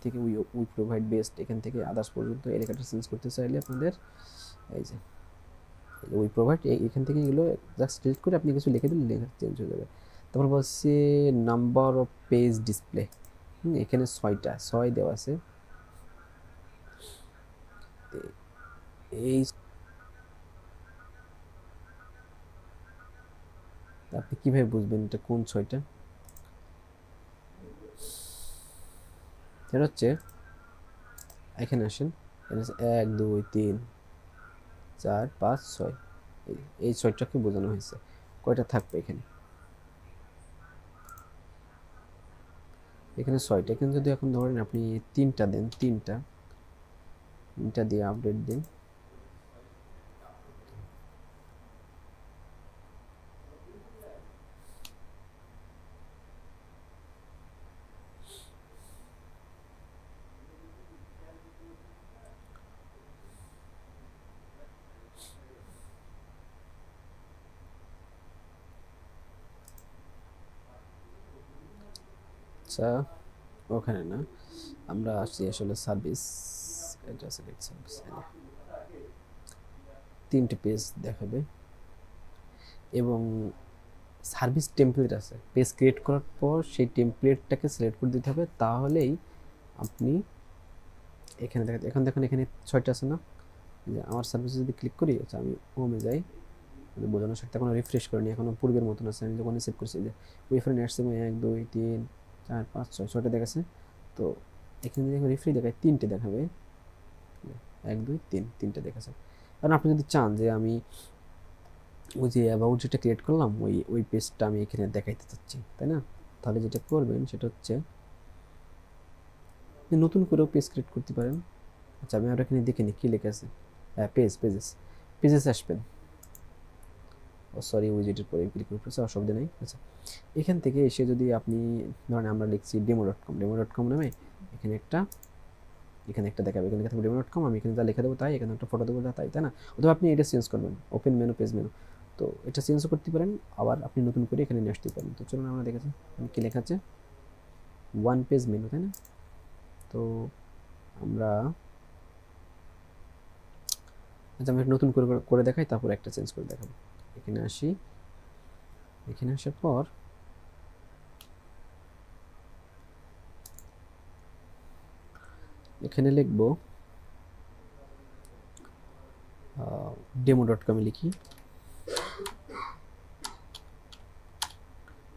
থেকে we provide best, এখান থেকে আদার্স পর্যন্ত এই লেখাটা চেঞ্জ করতে চাইলে আপনাদের এই যে উই প্রোভাইড এখান থেকে এগুলো জাস্ট সিলেক্ট করে আপনি কিছু লিখে দিলে লেখা চেঞ্জ হয়ে যাবে। তারপর বলছে নাম্বার অফ পেজ ডিসপ্লে, এখানে 6 দেওয়া আছে। এই আপনি কীভাবে বুঝবেন এটা কোন 6টা? এটা হচ্ছে এখানে আসেন, 1 2 3 4 5 6, এই 6টাকে বোঝানো হয়েছে। কয়টা থাকবে এখানে? এখানে 6টা। এখানে যদি এখন ধরেন আপনি 3টা দেন, 3টা দিয়ে আপডেট দিন, আচ্ছা ওখানে না, আমরা আসছি আসলে সার্ভিস, এটা সিলেক্ট সার্ভিস, 3টে পেজ দেখাবে এবং সার্ভিস টেমপ্লেট আছে। পেজ ক্রিয়েট করার পর সেই টেমপ্লেটটাকে সিলেক্ট করে দিতে হবে, তাহলেই আপনি এখানে দেখেন এখানে 6টা আছে না, যে আমার সার্ভিসে যদি ক্লিক করি, আচ্ছা আমি হোমে যাই, বোঝানোর সাথে এখনো রিফ্রেশ করিনি, এখনো পূর্বের মতন আছে। আমি যখন সেভ করছি যে ওই ফ্রেন্ড আসছে 1 2 3 4 5 6টা দেখাচ্ছে। তো এখানে দেখো রিফ্রেশ দেখায় 3টে দেখাবে, 1 2 3 3টে দেখাচ্ছে। কারণ আপনি যদি চান যে আমি ওই যে অ্যাবাউট যেটা ক্রিয়েট করলাম ওই পেজটা আমি এখানে দেখাইতে চাচ্ছি, তাই না? তাহলে যেটা করবেন সেটা হচ্ছে নতুন করেও পেজ ক্রিয়েট করতে পারেন। আচ্ছা আমি আর এখানে দেখে নিই কী লেখা আছে। হ্যাঁ পেজেস আসবেন। ও সরি, উইজেটের পরে ক্লিক করতে অসুবিধা নেই। আচ্ছা এখান থেকে এসে যদি আপনি ধরেন আমরা লিখছি demo.com নামে, এখানে একটা দেখাবে, এখানে লেখা demo.com, আমি এখানে যা লেখা দেবো তাই, এখানে একটা ফটো দেবো তাই না? অথবা আপনি এটা চেঞ্জ করবেন, ওপেন মেনু, পেজ মেনু, তো এটা চেঞ্জও করতে পারেন, আবার আপনি নতুন করে এখানে নিয়ে আসতে পারেন। তো চলুন আমরা দেখেছি কী লেখা আছে, 1 পেজ মেনু, তাই না? তো আমরা আচ্ছা আমি নতুন করে দেখাই, তারপর একটা চেঞ্জ করে দেখাবো। এখানে আসি, এখানে আসার পর এখানে লিখব demo.com লিখি,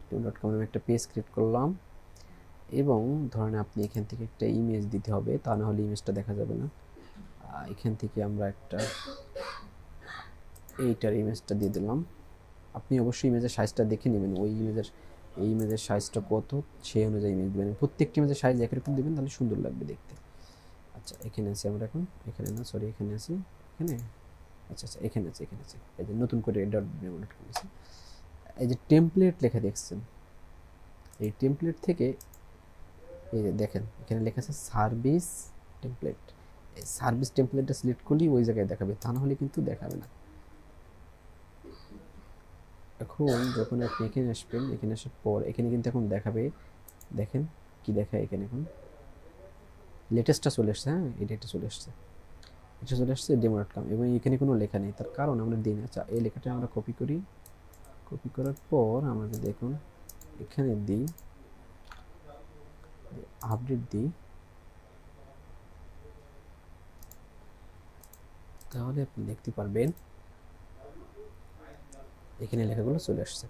demo.com এর একটা পেজ ক্রিয়েট করলাম এবং ধরেন আপনি এখান থেকে একটা ইমেজ দিতে হবে, তা না হলে ইমেজটা দেখা যাবে না। এখান থেকে আমরা একটা এইটার ইমেজটা দিয়ে দিলাম। আপনি অবশ্যই ইমেজের সাইজটা দেখে নেবেন, এই ইমেজের সাইজটা কত সেই অনুযায়ী ইমেজ দেবেন। প্রত্যেকটি ইমেজের সাইজ একরকম দেবেন, তাহলে সুন্দর লাগবে দেখতে। আচ্ছা এখানে আছি আমরা এখন, এখানে না সরি এখানে আছি, এখানে আচ্ছা এখানে আছি এই যে নতুন করে ডট.com আছে। এই যে টেমপ্লেট লেখা দেখছেন, এই টেমপ্লেট থেকে এই যে দেখেন এখানে লেখা আছে সার্ভিস টেমপ্লেট। এই সার্ভিস টেমপ্লেটটা সিলেক্ট করলেই ওই জায়গায় দেখাবে, তা না হলে কিন্তু দেখাবে না। এখন যখন আপনি এখানে আসবেন, এখানে আসার পর এখানে কিন্তু এখন দেখাবে, দেখেন কি দেখায় এখানে, এখন লেটেস্টটা চলে আসছে। হ্যাঁ এটা চলে আসছে, demo.com, এবং এখানে কোনো লেখা নেই, তার কারণ আমরা দিই না। আচ্ছা এই লেখাটা আমরা কপি করার পর আমরা যদি এখন এখানে দিই, আপডেট দিই, তাহলে আপনি দেখতে পারবেন এখানে লেখাগুলো চলে আসছে।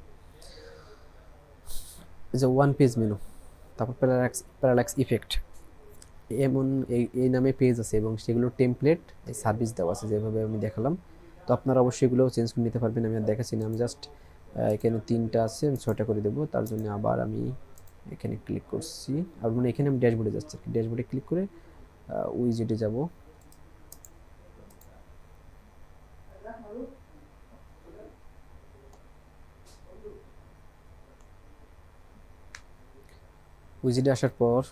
যে 1 পেজ মেনু, তারপর প্যারালাক্স ইফেক্ট, এমন এই নামে পেজ আছে এবং সেগুলোর টেমপ্লেট এই সার্ভিস দেওয়া আছে যেভাবে আমি দেখালাম। তো আপনারা অবশ্যই এগুলো চেঞ্জ করে নিতে পারবেন। আমি আর দেখাচ্ছি না, আমি জাস্ট এখানে 3টা আছে, আমি 6টা করে দেবো। তার জন্য আবার আমি এখানে ক্লিক করছি, আর মানে এখানে আমি ড্যাশবোর্ডে যাচ্ছি, ড্যাশবোর্ডে ক্লিক করে উইজেটে যাব। উইজেটে আসার পর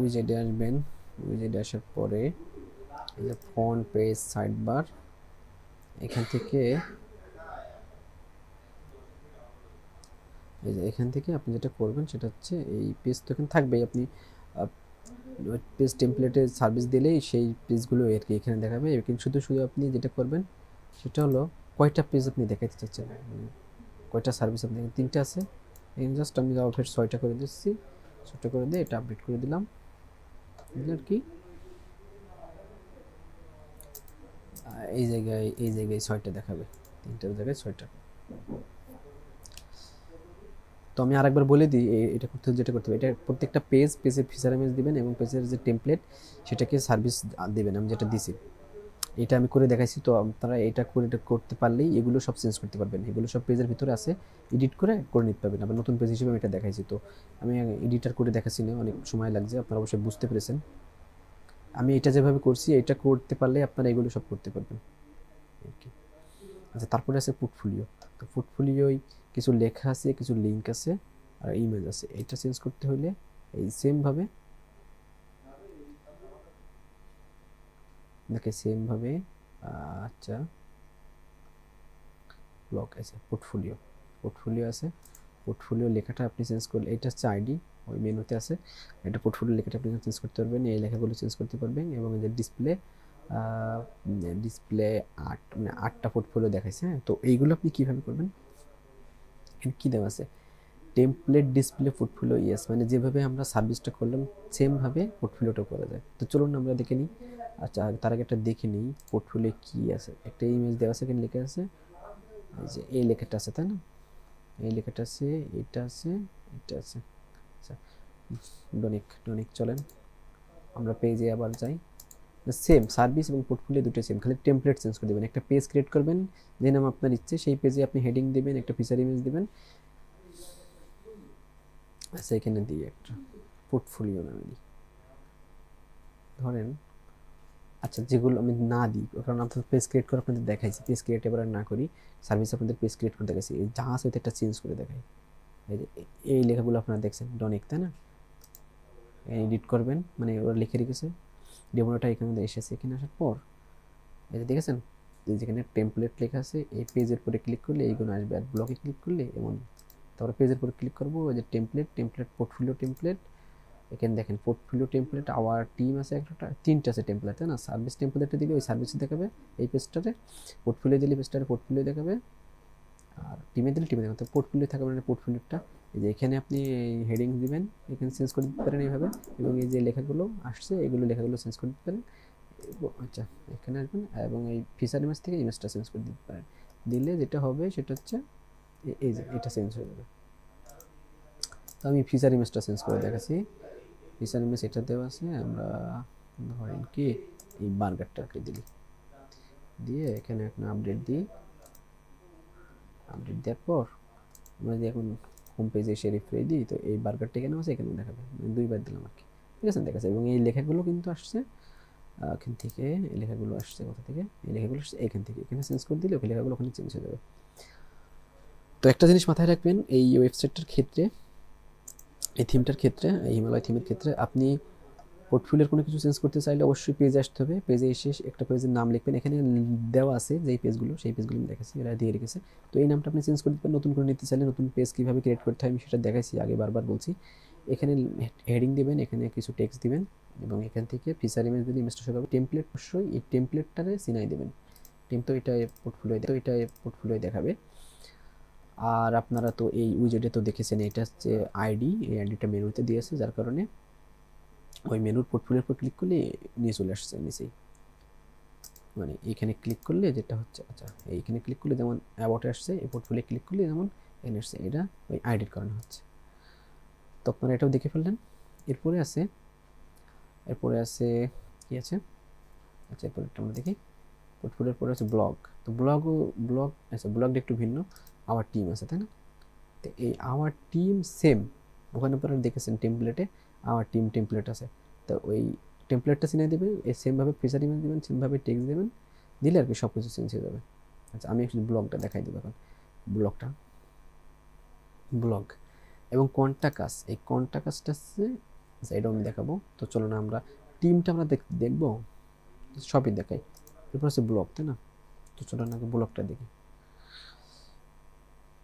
উইজেটে আসবেন, উইজেটে আসার পরে এই যে ফন্ট পেজ সাইড বার, এখান থেকে এই যে এখান থেকে আপনি যেটা করবেন সেটা হচ্ছে এই পেজ তো এখানে থাকবেই, আপনি পেজ টেমপ্লেটে সার্ভিস দিলেই সেই পেজগুলো আর কি এখানে দেখাবে। কিন্তু শুধু শুধু আপনি যেটা করবেন সেটা হলো কয়টা পেজ আপনি দেখাতে চাচ্ছেন, মানে কয়টা সার্ভিস আপনি, 3টে আছে এখানে, জাস্ট আমি ফের 6টা করে দিচ্ছি, 6টা করে দিয়ে এটা আপডেট করে দিলাম, বুঝলেন আর কি। এই জায়গায় 6টা দেখাবে, 3টার জায়গায় 6টা। তো আমি আরেকবার বলে দিই এটা করতে, যেটা করতে হবে, এটা প্রত্যেকটা পেজের ফিচার ইমেজ দিবেন এবং পেজের যে টেমপ্লেট সেটাকে সার্ভিস দিবেন, আমি যেটা দিছি এটা আমি করে দেখাইছি। তো আপনারা এটা করতে পারলেই এগুলো সব চেঞ্জ করতে পারবেন, এগুলো সব পেজের ভিতরে আছে, এডিট করে নিতে পারবেন। আবার নতুন পেজ হিসেবে আমি এটা দেখাইছি, তো আমি এডিটার করে দেখাচ্ছি না, অনেক সময় লাগছে, আপনারা অবশ্যই বুঝতে পেরেছেন। আমি এটা যেভাবে করছি এটা করতে পারলে আপনারা এগুলো সব করতে পারবেন আর কি। আচ্ছা, তারপরে আছে পোর্টফোলিও। তো পোর্টফোলিওয় কিছু লেখা আছে, কিছু লিঙ্ক আছে আর ইমেজ আছে। এটা চেঞ্জ করতে হলে এই সেমভাবে সেমভাবে আচ্ছা ব্লক আছে, পোর্টফোলিও আছে, পোর্টফোলিও লেখাটা আপনি চেঞ্জ করলে এটা হচ্ছে আইডি, ওই মেনুতে আছে, এটা পোর্টফোলিও লেখাটা আপনি চেঞ্জ করতে পারবেন, এই লেখাগুলো চেঞ্জ করতে পারবেন। এবং এই যে ডিসপ্লে আর্ট, মানে 8টা পোর্টফোলিও দেখাইছে। হ্যাঁ, তো এইগুলো আপনি কীভাবে করবেন, এখানে কী দেওয়া আছে, টেমপ্লেট ডিসপ্লে পোর্টফোলিও, ইয়েস, মানে যেভাবে আমরা সার্ভিসটা করলাম সেমভাবে পোর্টফোলিওটা করা যায়। তো চলুন আমরা দেখে নিই। আচ্ছা, তার আগে একটা দেখে নিই পোর্টফোলিও কী আছে। একটা ইমেজ দেওয়া আছে, এখানে লেখা আছে, এই যে এই লেখাটা আছে, তাই না, এই লেখাটা আছে, এটা আছে, এটা আছে। আচ্ছা, ডনিক চলেন আমরা পেজে আবার যাই। সেম সার্ভিস এবং পোর্টফোলিও দুটো সেম, খালি টেমপ্লেট চেঞ্জ করে দেবেন। একটা পেজ ক্রিয়েট করবেন, যে নাম আপনার ইচ্ছে, সেই পেজে আপনি হেডিং দেবেন, একটা ফিচার ইমেজ দেবেন। আচ্ছা, এখানে দিই একটা পোর্টফোলিও নামে দিই, ধরেন। আচ্ছা, যেগুলো আমি না দিই, কারণ আপনাদের পেজ ক্রিয়েট করে আপনাদের দেখাইছি, পেজ ক্রিয়েট এবার না করি, সার্ভিস আপনাদের পেজ ক্রিয়েট করে দেখাইছি, এই জাহাজ হইতে একটা চেঞ্জ করে দেখাই। এই লেখাগুলো আপনারা দেখছেন ডনিক, তাই না, এডিট করবেন, মানে ওরা লিখে রেখেছে, ডেমোটা এখানে এসেছে, এখানে আসার পর এই যে দেখেছেন, যেখানে টেমপ্লেট লেখা আছে, এই পেজের পরে ক্লিক করলে এইগুলো আসবে, আর ব্লকে ক্লিক করলে এমন। তারপরে পেজের পরে ক্লিক করবো, এই যে টেমপ্লেট পোর্টফোলিও টেমপ্লেট, এখানে দেখেন পোর্টফোলিও টেমপ্লেট, আওয়ার টিম আছে একটা, 3টা আছে টেমপ্লেট, তাই না। সার্ভিস টেমপ্লেটে দিলে ওই সার্ভিস দেখাবে এই পেজটাতে, পোর্টফোলিও দিলে পেজটাতে পোর্টফোলিও দেখাবে, আর টিমে দিলে টিমে দেখাবে। তো পোর্টফোলিও থাকবে, মানে পোর্টফোলিওটা এই যে এখানে আপনি হেডিং দিবেন, এখানে চেঞ্জ করে দিতে পারেন এইভাবে, এবং এই যে লেখাগুলো আসছে এগুলো লেখাগুলো চেঞ্জ করে দিতে পারেন। আচ্ছা, এখানে আসবেন এবং এই ফিচার ইমেজ থেকে ইমেজটা চেঞ্জ করে দিতে পারেন, দিলে যেটা হবে সেটা হচ্ছে এই যে এটা চেঞ্জ হয়ে যাবে। তো আমি ফিচার ইমেজটা চেঞ্জ করে দেখাচ্ছি, ফিচার ইমেজ এটা দেওয়া আছে, আমরা ধরেন কি এই বার্গারটাকে দিই, দিয়ে এখানে এখন আপডেট দিই, আপডেট দেওয়ার পর আমরা যদি এখন হোম পেজে এসে রিফ্রেশ দিই, তো এই বার্গারটা এখানে আছে, এখানেও দেখাবে, মানে 2বার দিলাম আর কি, ঠিক আছে, দেখাচ্ছে। এবং এই লেখাগুলো কিন্তু আসছে এখান থেকে, এই লেখাগুলো আসছে কোথা থেকে, এই লেখাগুলো আসছে এখান থেকে, এখানে চেঞ্জ করে দিলে ওই লেখাগুলো ওখানে চেঞ্জ হয়ে যাবে। তো একটা জিনিস মাথায় রাখবেন, এই ওয়েবসাইটটার ক্ষেত্রে, এই থিমটার ক্ষেত্রে, এই হিমালয় থিমের ক্ষেত্রে আপনি পোর্টফোলিওর কোনো কিছু চেঞ্জ করতে চাইলে অবশ্যই পেজে আসতে হবে, পেজে এসে একটা পেজের নাম লিখবেন, এখানে দেওয়া আছে যেই পেজগুলো, সেই পেজগুলো আমি দেখাচ্ছি, এরা দিয়ে রেখেছে। তো এই নামটা আপনি চেঞ্জ করতে পারেন, নতুন করে নিতে চাইলে নতুন পেজ কীভাবে ক্রিয়েট করতে হয় আমি সেটা দেখাইছি আগে, বারবার বলছি। এখানে হেডিং দেবেন, এখানে কিছু টেক্সট দিবেন, এবং এখান থেকে ফিচার ইমেজ দিলে ইমেজটা শো হবে। টেমপ্লেট অবশ্যই এই টেমপ্লেটটারে চিনাই দেবেন, তো এটা পোর্টফোলিও দেখাবে। আর আপনারা তো এই উইজেটে তো দেখেছেন, এটা হচ্ছে আইডি, এই আইডিটা মেনুতে দিয়েছে, যার কারণে ওই মেনুর পোর্টফোলিওর উপর ক্লিক করলে নিয়ে চলে আসছে নিচেই, মানে এইখানে ক্লিক করলে যেটা হচ্ছে, আচ্ছা এইখানে ক্লিক করলে যেমন অ্যাবাউটে আসছে, এই পোর্টফোলিও ক্লিক করলে যেমন এখানে আসছে, এটা ওই আইডির কারণে হচ্ছে। তো আপনারা এটাও দেখে ফেললেন। এরপরে আছে কি আছে, আচ্ছা এরপরে আমরা দেখি, পোর্টফোলিওর পরে আছে ব্লগ। তো আচ্ছা ব্লগটা একটু ভিন্ন, আওয়ার টিম আছে, তাই না। তো এই আওয়ার টিম সেম, ওখানে পরে দেখেছেন টেমপ্লেটে আওয়ার টিম টেমপ্লেট আছে, তো ওই টেমপ্লেটটা চিনে দেবেন, এই সেমভাবে ফিচার ইমেজ দেবেন, সেমভাবে টেক্সট দেবেন, দিলে আর কি সব কিছু চেঞ্জ হয়ে যাবে। আচ্ছা, আমি একটু ব্লগটা দেখাই দেবো এখন, ব্লগ এবং কন্টাকাস, এই কন্টাকাসটা হচ্ছে আচ্ছা এটাও আমি দেখাবো। তো চলো না আমরা টিমটা আমরা দেখবো, সবই দেখাই। এরপর হচ্ছে ব্লক, তাই না? তো চলো না ব্লকটা দেখি।